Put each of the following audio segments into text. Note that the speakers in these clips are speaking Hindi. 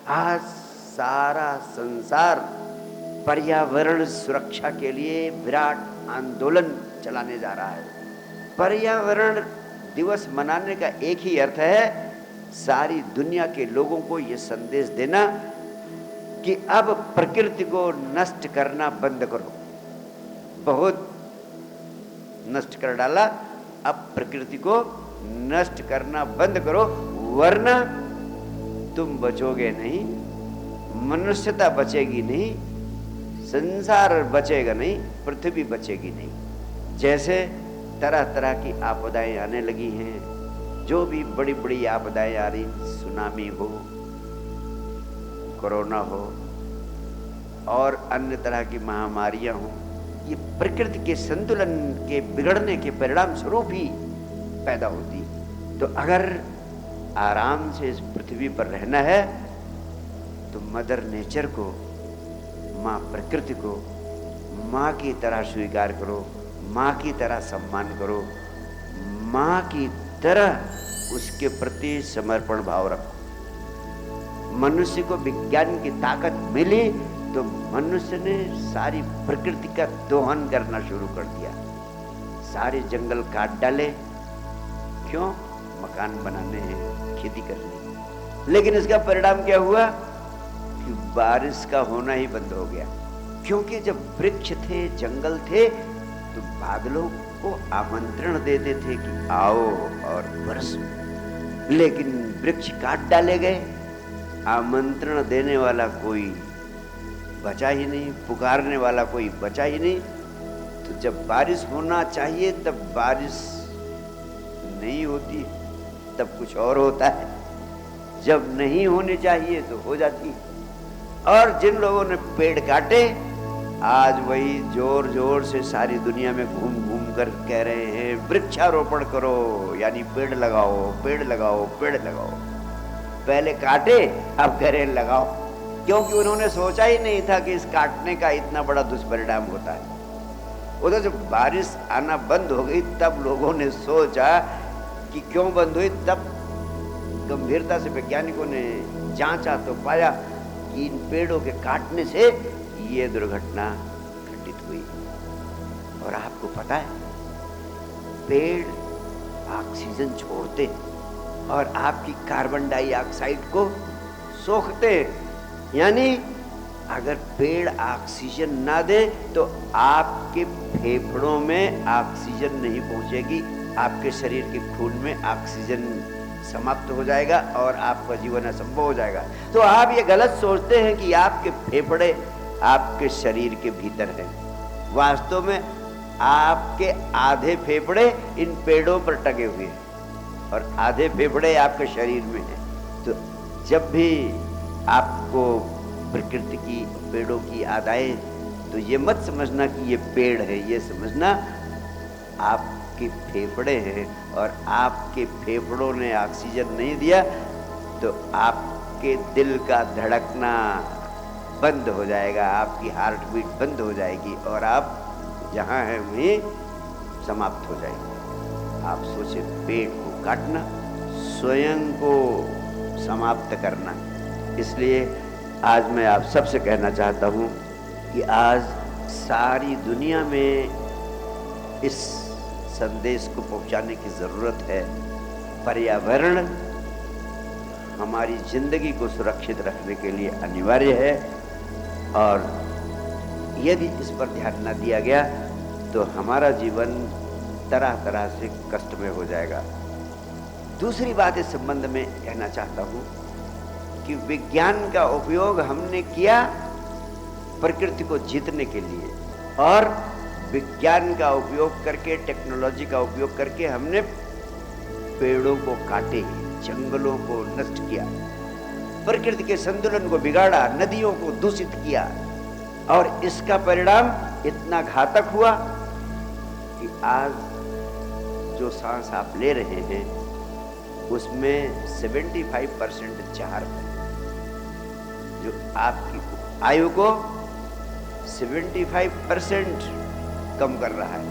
आज सारा संसार पर्यावरण सुरक्षा के लिए विराट आंदोलन चलाने जा रहा है। पर्यावरण दिवस मनाने का एक ही अर्थ है, सारी दुनिया के लोगों को यह संदेश देना कि अब प्रकृति को नष्ट करना बंद करो। बहुत नष्ट कर डाला, अब प्रकृति को नष्ट करना बंद करो, वरना तुम बचोगे नहीं, मनुष्यता बचेगी नहीं, संसार बचेगा नहीं, पृथ्वी बचेगी नहीं। जैसे तरह तरह की आपदाएं आने लगी हैं, जो भी बड़ी बड़ी आपदाएं आ रही, सुनामी हो, कोरोना हो और अन्य तरह की महामारियां हो, ये प्रकृति के संतुलन के बिगड़ने के परिणाम स्वरूप ही पैदा होती। तो अगर आराम से इस पृथ्वी पर रहना है तो मदर नेचर को, माँ प्रकृति को माँ की तरह स्वीकार करो, माँ की तरह सम्मान करो, माँ की तरह उसके प्रति समर्पण भाव रखो। मनुष्य को विज्ञान की ताकत मिली तो मनुष्य ने सारी प्रकृति का दोहन करना शुरू कर दिया। सारे जंगल काट डाले, क्यों? मकान बनाने हैं, खेती करनी। लेकिन इसका परिणाम क्या हुआ कि बारिश का होना ही बंद हो गया। क्योंकि जब वृक्ष थे, जंगल थे, तो बादलों को आमंत्रण देते थे कि आओ और बरसो। लेकिन वृक्ष काट डाले गए, आमंत्रण देने वाला कोई बचा ही नहीं, पुकारने वाला कोई बचा ही नहीं। तो जब बारिश होना चाहिए तब बारिश नहीं होती, तब कुछ और होता है। जब नहीं होनी चाहिए तो हो जाती। और जिन लोगों ने पेड़ काटे, आज वही जोर जोर से सारी दुनिया में घूम घूम कर कह रहे हैं वृक्षारोपण करो, यानी पेड़ लगाओ, पेड़ लगाओ, पेड़ लगाओ। पहले काटे, अब कह रहे लगाओ, क्योंकि उन्होंने सोचा ही नहीं था कि इस काटने का इतना बड़ा दुष्परिणाम होता है। उधर जब बारिश आना बंद हो गई तब लोगों ने सोचा कि क्यों बंद हुई। तब गंभीरता से वैज्ञानिकों ने जांचा तो पाया कि इन पेड़ों के काटने से ये दुर्घटना घटित हुई। और आपको पता है, पेड़ ऑक्सीजन छोड़ते और आपकी कार्बन डाइऑक्साइड को सोखते। यानी अगर पेड़ ऑक्सीजन ना दे तो आपके फेफड़ों में ऑक्सीजन नहीं पहुंचेगी, आपके शरीर के खून में ऑक्सीजन समाप्त हो जाएगा और आपका जीवन असंभव हो जाएगा। तो आप ये गलत सोचते हैं कि आपके फेफड़े आपके शरीर के भीतर हैं। वास्तव में आपके आधे फेफड़े इन पेड़ों पर टंगे हुए हैं और आधे फेफड़े आपके शरीर में हैं। तो जब भी आपको प्रकृति की, पेड़ों की याद आए तो ये मत समझना कि ये पेड़ है, ये समझना आपके फेफड़े हैं। और आपके फेफड़ों ने ऑक्सीजन नहीं दिया तो आपके दिल का धड़कना बंद हो जाएगा, आपकी हार्ट बीट बंद हो जाएगी और आप जहाँ हैं वहीं समाप्त हो जाएंगे। आप सोचे, पेड़ को काटना, स्वयं को समाप्त करना। इसलिए आज मैं आप सबसे कहना चाहता हूँ कि आज सारी दुनिया में इस संदेश को पहुँचाने की ज़रूरत है। पर्यावरण हमारी जिंदगी को सुरक्षित रखने के लिए अनिवार्य है और यदि इस पर ध्यान न दिया गया तो हमारा जीवन तरह तरह से कष्ट में हो जाएगा। दूसरी बात इस संबंध में कहना चाहता हूँ कि विज्ञान का उपयोग हमने किया प्रकृति को जीतने के लिए और विज्ञान का उपयोग करके, टेक्नोलॉजी का उपयोग करके हमने पेड़ों को काटे, जंगलों को नष्ट किया, प्रकृति के संतुलन को बिगाड़ा, नदियों को दूषित किया और इसका परिणाम इतना घातक हुआ कि आज जो सांस आप ले रहे हैं उसमें 75% जहर है, जो आपकी आयु को 75% कम कर रहा है।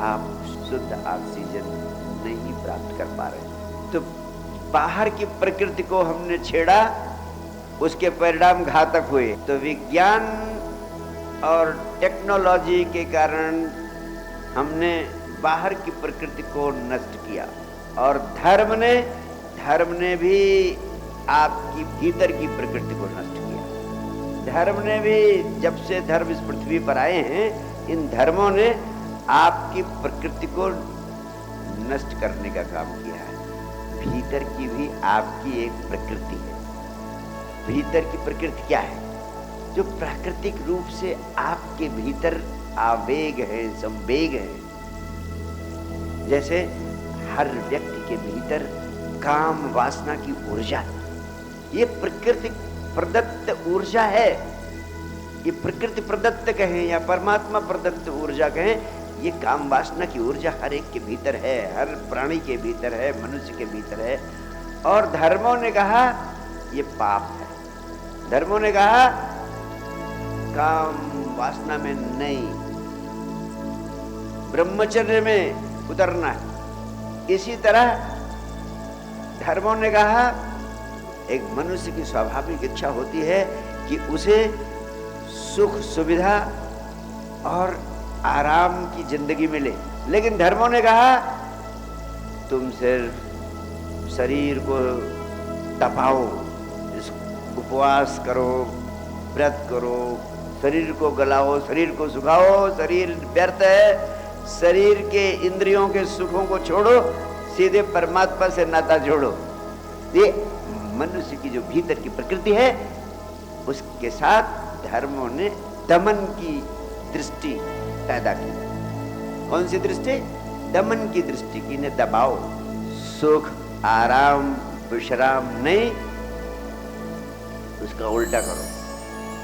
आप शुद्ध ऑक्सीजन नहीं प्राप्त कर पा रहे। तो बाहर की प्रकृति को हमने छेड़ा उसके परिणाम घातक हुए। तो विज्ञान और टेक्नोलॉजी के कारण हमने बाहर की प्रकृति को नष्ट किया, और धर्म ने भी आपकी भीतर की प्रकृति को नष्ट किया। धर्म ने भी, जब से धर्म इस पृथ्वी पर आए हैं, इन धर्मों ने आपकी प्रकृति को नष्ट करने का काम किया है। भीतर की भी आपकी एक प्रकृति है। भीतर की प्रकृति क्या है? जो प्राकृतिक रूप से आपके भीतर आवेग है, संवेग है। जैसे हर व्यक्ति के भीतर काम वासना की ऊर्जा, ये प्रकृति प्रदत्त ऊर्जा है। ये प्रकृति प्रदत्त कहें या परमात्मा प्रदत्त ऊर्जा कहें, ये काम वासना की ऊर्जा हर एक के भीतर है, हर प्राणी के भीतर है, मनुष्य के भीतर है। और धर्मों ने कहा ये पाप है। धर्मों ने कहा काम वासना में नहीं, ब्रह्मचर्य में उतरना है। इसी तरह धर्मों ने कहा एक मनुष्य की स्वाभाविक इच्छा होती है कि उसे सुख सुविधा और आराम की जिंदगी मिले, लेकिन धर्मों ने कहा तुम सिर्फ शरीर को तपाओ, उपवास करो, व्रत करो, शरीर को गलाओ, शरीर को सुखाओ, शरीर व्यर्थ है, शरीर के इंद्रियों के सुखों को छोड़ो, सीधे परमात्मा से नाता जोड़ो। ये मनुष्य की जो भीतर की प्रकृति है, उसके साथ धर्मों ने दमन की दृष्टि पैदा की। कौन सी दृष्टि? दमन की दृष्टि की। ने दबाओ, सुख आराम विश्राम नहीं, उसका उल्टा करो,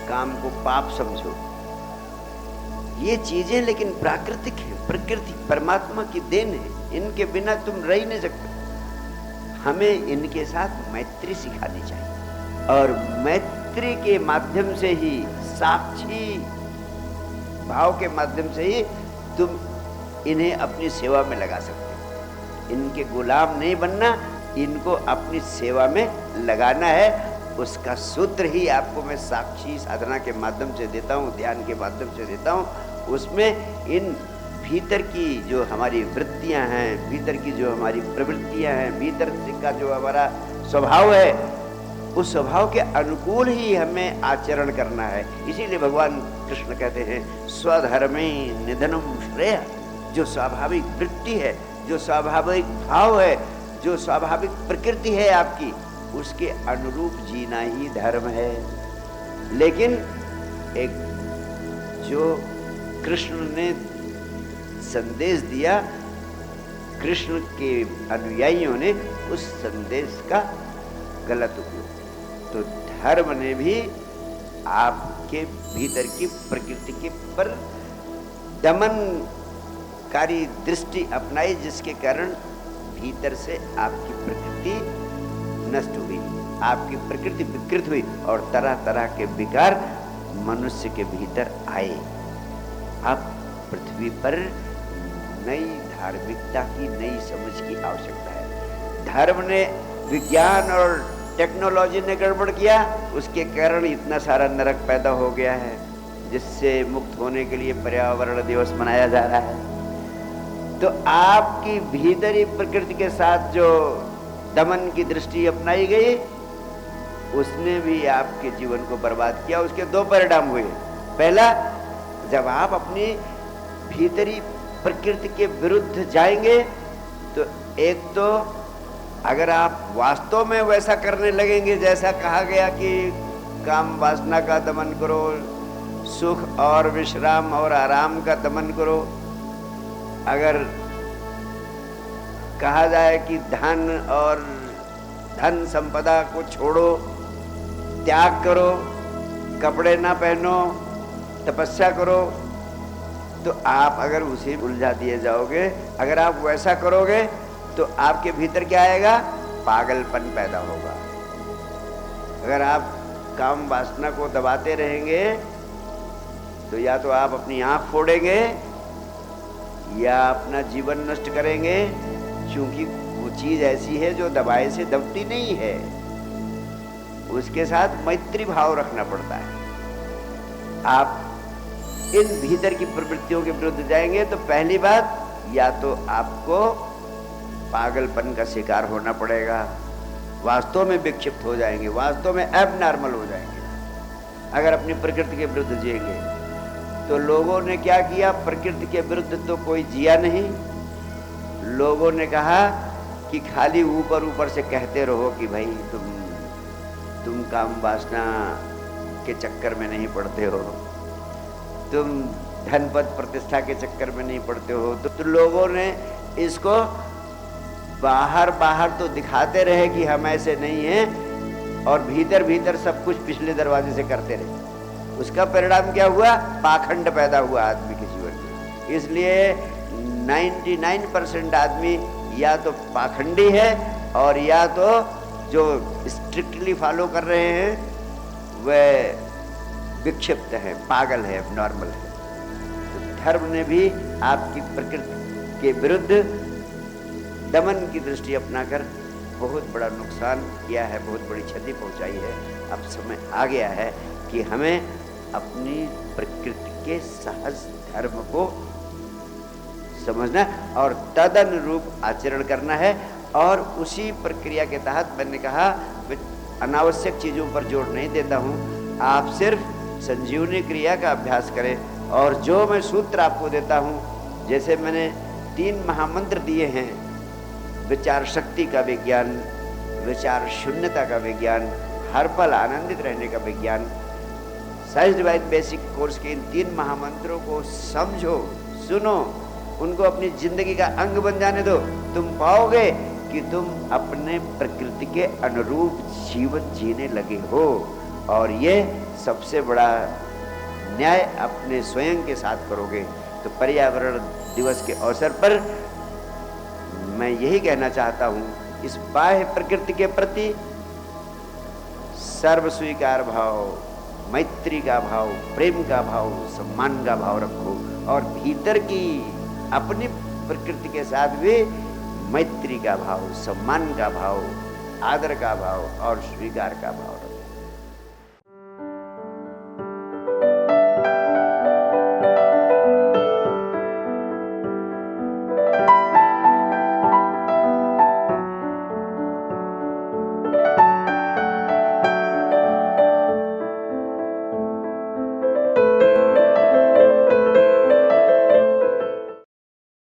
काम को पाप समझो। ये चीजें लेकिन प्राकृतिक है, प्रकृति परमात्मा की देन है, इनके बिना तुम रह ही नहीं सकते। हमें इनके साथ मैत्री सिखानी चाहिए, और मैत्री के माध्यम से ही, साक्षी भाव के माध्यम से ही तुम इन्हें अपनी सेवा में लगा सकते हो। इनके गुलाम नहीं बनना, इनको अपनी सेवा में लगाना है। उसका सूत्र ही आपको मैं साक्षी साधना के माध्यम से देता हूँ, ध्यान के माध्यम से देता हूँ। उसमें इन भीतर की जो हमारी वृत्तियां हैं, भीतर की जो हमारी प्रवृत्तियां हैं, भीतर का जो हमारा स्वभाव है, उस स्वभाव के अनुकूल ही हमें आचरण करना है। इसीलिए भगवान कृष्ण कहते हैं स्वधर्मे निधनम श्रेय। जो स्वाभाविक वृत्ति है, जो स्वाभाविक भाव है, जो स्वाभाविक प्रकृति है आपकी, उसके अनुरूप जीना ही धर्म है। लेकिन एक जो कृष्ण ने संदेश दिया, कृष्ण के अनुयायियों ने उस संदेश का गलत उपयोग। तो धर्म ने भी आपके भीतर की प्रकृति के पर दमनकारी दृष्टि अपनाई, जिसके कारण भीतर से आपकी प्रकृति नष्ट हुई, आपकी प्रकृति विकृत हुई, और तरह तरह के विकार मनुष्य के भीतर आए। अब पृथ्वी पर नई धार्मिकता की, नई समझ की आवश्यकता है। धर्म ने, विज्ञान और टेक्नोलॉजी ने गड़बड़ किया, उसके कारण इतना सारा नरक पैदा हो गया है, जिससे मुक्त होने के लिए पर्यावरण दिवस मनाया जा रहा है। तो आपकी भीतरी प्रकृति के साथ जो दमन की दृष्टि अपनाई गई, उसने भी आपके जीवन को बर्बाद किया। उसके दो परिणाम हुए। पहला, जब आप अपनी भीतरी प्रकृति के विरुद्ध जाएंगे, तो एक तो अगर आप वास्तव में वैसा करने लगेंगे जैसा कहा गया कि काम वासना का दमन करो, सुख और विश्राम और आराम का दमन करो, अगर कहा जाए कि धन और धन संपदा को छोड़ो, त्याग करो, कपड़े ना पहनो, तपस्या करो, तो आप अगर उसे उलझा दिए जाओगे, अगर आप वैसा करोगे तो आपके भीतर क्या आएगा? पागलपन पैदा होगा। अगर आप काम वासना को दबाते रहेंगे तो या तो आप अपनी आंख फोड़ेंगे या अपना जीवन नष्ट करेंगे, क्योंकि वो चीज ऐसी है जो दबाए से दबती नहीं है। उसके साथ मैत्री भाव रखना पड़ता है। आप इन भीतर की प्रवृत्तियों के विरुद्ध जाएंगे तो पहली बात, या तो आपको पागलपन का शिकार होना पड़ेगा, वास्तव में विक्षिप्त हो जाएंगे, वास्तव में एबनॉर्मल हो जाएंगे अगर अपनी प्रकृति के विरुद्ध जिएंगे। तो लोगों ने क्या किया, प्रकृति के विरुद्ध तो कोई जिया नहीं। लोगों ने कहा कि खाली ऊपर ऊपर से कहते रहो कि भाई तुम काम वासना के चक्कर में नहीं पड़ते हो, तुम धन पद प्रतिष्ठा के चक्कर में नहीं पड़ते हो। तो लोगों ने इसको बाहर बाहर तो दिखाते रहे कि हम ऐसे नहीं हैं, और भीतर भीतर सब कुछ पिछले दरवाजे से करते रहे। उसका परिणाम क्या हुआ, पाखंड पैदा हुआ आदमी के जीवन में। इसलिए 99% आदमी या तो पाखंडी है और या तो जो स्ट्रिक्टली फॉलो कर रहे हैं वह विक्षिप्त है, पागल है, नॉर्मल है। तो धर्म ने भी आपकी प्रकृति के विरुद्ध दमन की दृष्टि अपनाकर बहुत बड़ा नुकसान किया है, बहुत बड़ी क्षति पहुंचाई है। अब समय आ गया है कि हमें अपनी प्रकृति के सहज धर्म को समझना और तदनुरूप आचरण करना है। और उसी प्रक्रिया के तहत मैंने कहा, अनावश्यक चीज़ों पर जोर नहीं देता हूँ, आप सिर्फ संजीवनी क्रिया का अभ्यास करें। और जो मैं सूत्र आपको देता हूँ, जैसे मैंने 3 महामंत्र दिए हैं, विचार शक्ति का विज्ञान, विचार शून्यता का विज्ञान, हर पल आनंदित रहने का विज्ञान, साइंस डिवाइन बेसिक कोर्स के इन 3 महामंत्रों को समझो, सुनो, उनको अपनी जिंदगी का अंग बन जाने दो। तुम पाओगे कि तुम अपने प्रकृति के अनुरूप जीवन जीने लगे हो। और ये सबसे बड़ा न्याय अपने स्वयं के साथ करोगे। तो पर्यावरण दिवस के अवसर पर मैं यही कहना चाहता हूँ, इस बाह्य प्रकृति के प्रति सर्व स्वीकार भाव, मैत्री का भाव, प्रेम का भाव, सम्मान का भाव रखो। और भीतर की अपनी प्रकृति के साथ भी मैत्री का भाव, सम्मान का भाव, आदर का भाव और स्वीकार का भाव रखो।